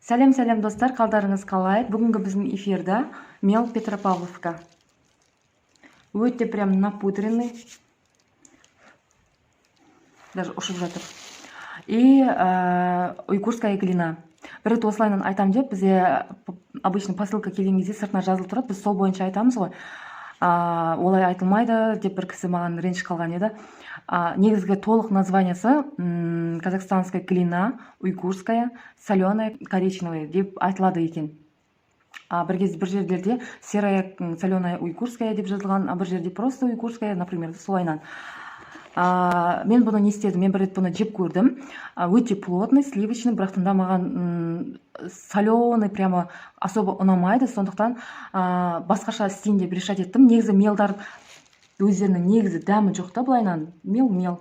Сәлем достар, қалдарыңыз қалай? Бүгінгі біздің эфирда мел Петропавловка. Өте прям напудренный. Даже ұшып жатыр. И уйгурская глина. Бір рет осылайынан айтам деп, бізде обычно посылка келген кезде сыртына жазылып тұрады. Біз сол бойынша айтамыз ғой. Олай айтылмайды деп бір кісі маған ренжіп қалған еді. Негізгі толық названиясы казахстанская глина, уйгурская, соленая, коричневая деп айтылады екен. Бір жерлерде серая, соленая, уйгурская деп жазылған, бір жерде просто уйгурская, например, солайынан. Мен бұны не істедім, мен бір рет бұны жеп көрдім. Өте плотный, сливочный, бірақтында маған соленый прямо особо ұнамайды, сондықтан басқаша істейін деп решать еттім. Негізі мелдар өздерінің негізі дәмі жоқ та, былайынан мел.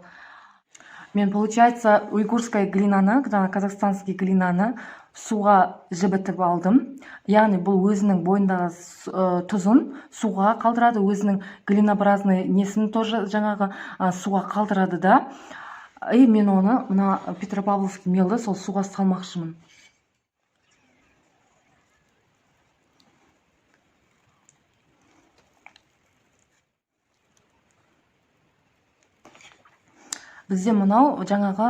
Мен, получается, уйгурская глинаны, казахстанский глинаны суға жібітіп алдым. Яғни бұл өзінің бойындағы тұзын суға қалдырады, өзінің глинообразный несін тоже жаңағы суға қалдырады да. И мен оны мына Петропавловский мелді сол суға салмақшымын. Бізде мынау жаңағы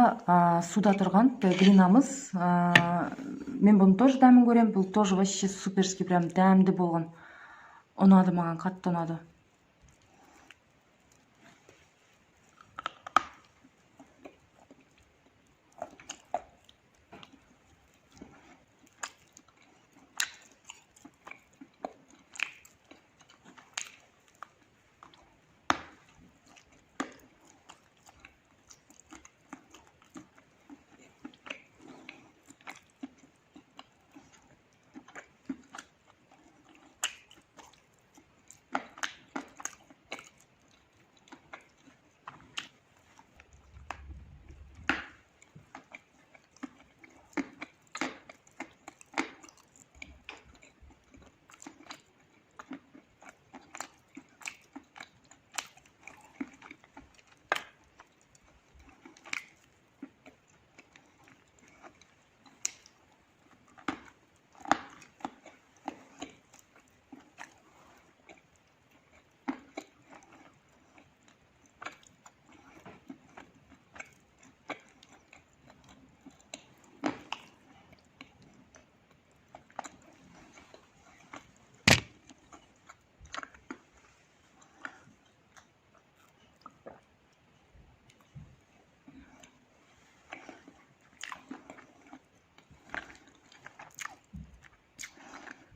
суда тұрған глинамыз. Мен бұны тоже дәмін көрем. Бұл тоже вообще суперский, прям дәмді болған. Ұнады маған, қатты ұнады.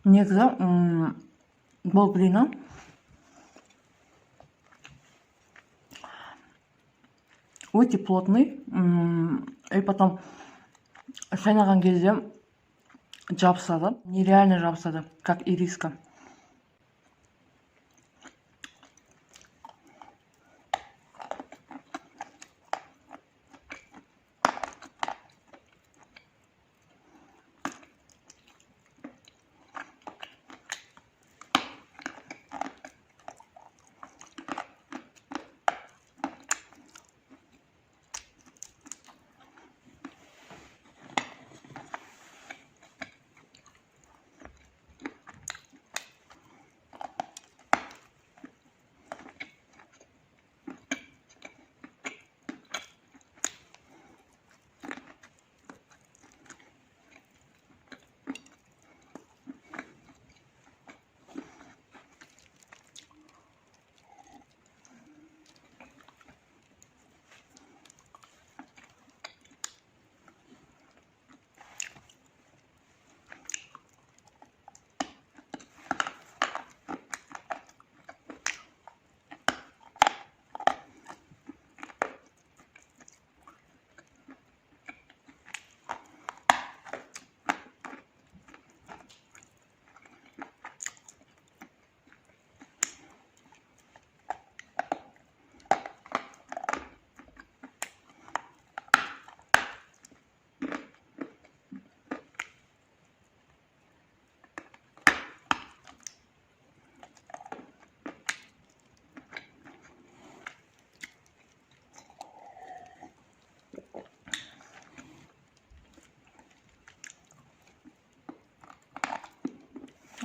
Негізі бұл глина өте плотный, и потом шайнаған кезде жабысады, нереально жабысады, как ириска.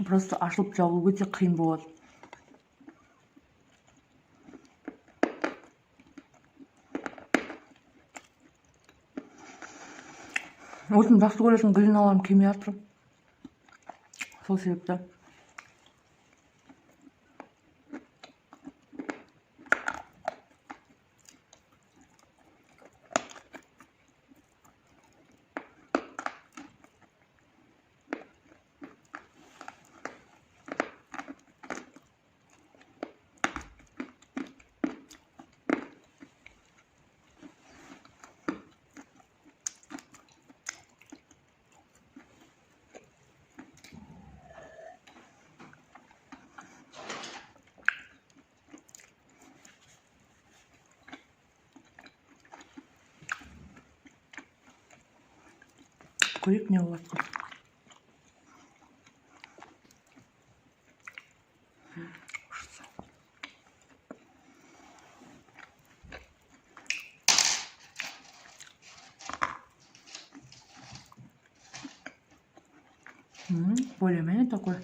просто ашылып жабылу өте қиын болады. Өзім жақсы көретін глиналарым келмей жатыр. Сол себепті. Көрейік не болады. Более-менее такой.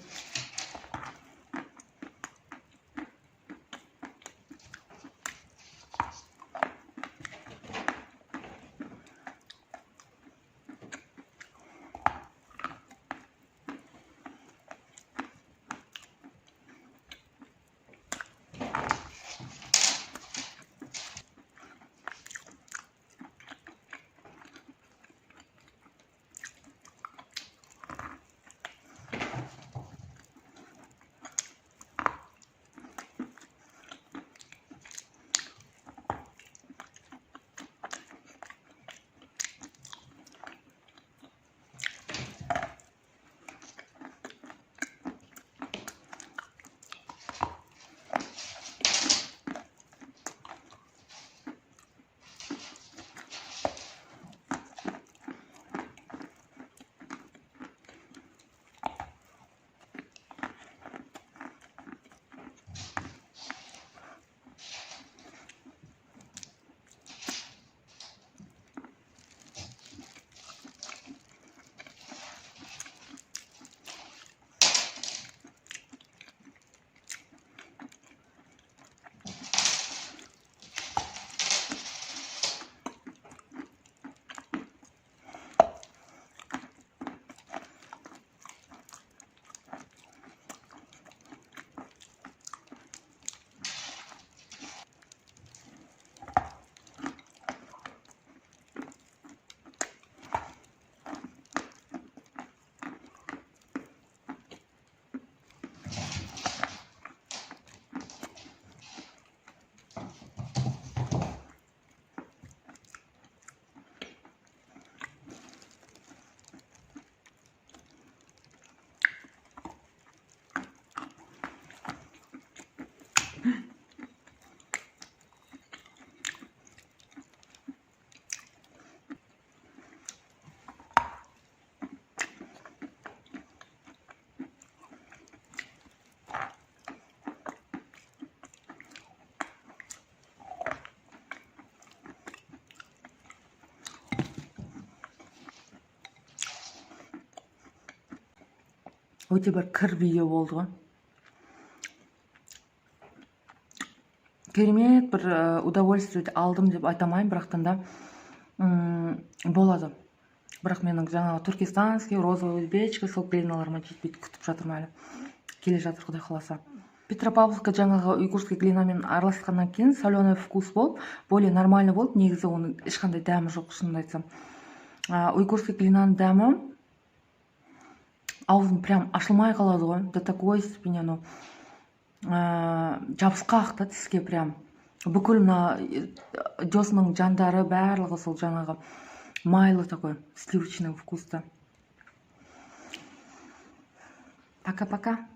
Өте бір кір видео болды ғой. Керемет бір удовольствие алдым деп айтамайын, бірақтан да болады. Бірақ менің жаңағы туркестанский, розовый узбечка сол глиналарыма жетпейді, күтіп жатырмын әлі. Келе жатыр, Құдай қаласа. Петропавловка жаңағы уйгурский глинамен араласқаннан кейін соленый вкус болып, более нормальный болып, негізі оның ешқандай дәмі жоқ, шынымды айтсам. Уйгурский глинаның дәмі аузым прям ашылмай қалады ғой, до такой степени анау жабысқақ та тіске прям. Бүкіл мына десның жандары барлығы сол жаңағы майлы такой сливочный вкуста. Пока-пока.